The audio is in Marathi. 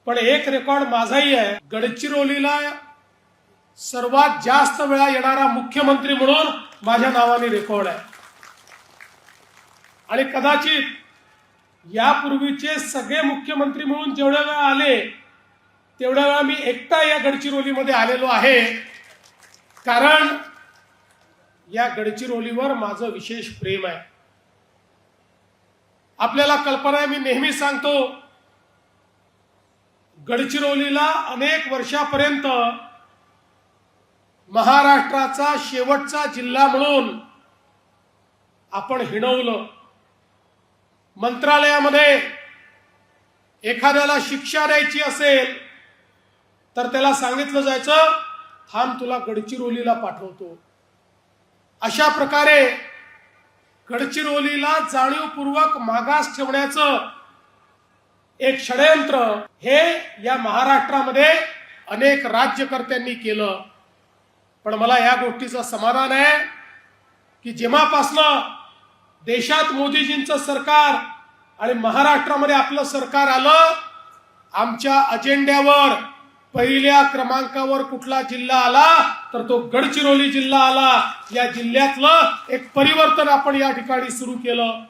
पण एक रेकॉर्ड माझाही आहे, गडचिरोलीला सर्वात जास्त वेळा येणारा मुख्यमंत्री म्हणून माझ्या नावाने रेकॉर्ड आहे। आणि कदाचित यापूर्वीचे सगळे मुख्यमंत्री म्हणून जेवढ्या वेळा आले तेवढ्या वेळा मी एकटा या गडचिरोलीमध्ये आलेलो आहे, कारण या गडचिरोलीवर माझं विशेष प्रेम आहे। आपल्याला कल्पना आहे, मी नेहमी सांगतो, गडचिरोलीला अनेक वर्षापर्यंत महाराष्ट्राचा शेवटचा जिल्हा म्हणून आपण हिणवलं। मंत्रालयामध्ये एखाद्याला शिक्षा द्यायची असेल तर त्याला सांगितलं जायचं, थांब तुला गडचिरोलीला पाठवतो। अशा प्रकारे गडचिरोलीला जाणीवपूर्वक मागास ठेवण्याचं एक षडयंत्र हे या महाराष्ट्रामध्ये अनेक राज्यकर्त्यांनी केलं। पण मला या गोष्टीचं समाधान आहे की जेव्हापासनं देशात मोदीजींचं सरकार आणि महाराष्ट्रामध्ये आपलं सरकार आलं, आमच्या अजेंड्यावर पहिल्या क्रमांकावर कुठला जिल्हा आला तर तो गडचिरोली जिल्हा आला। या जिल्ह्यातलं एक परिवर्तन आपण या ठिकाणी सुरू केलं।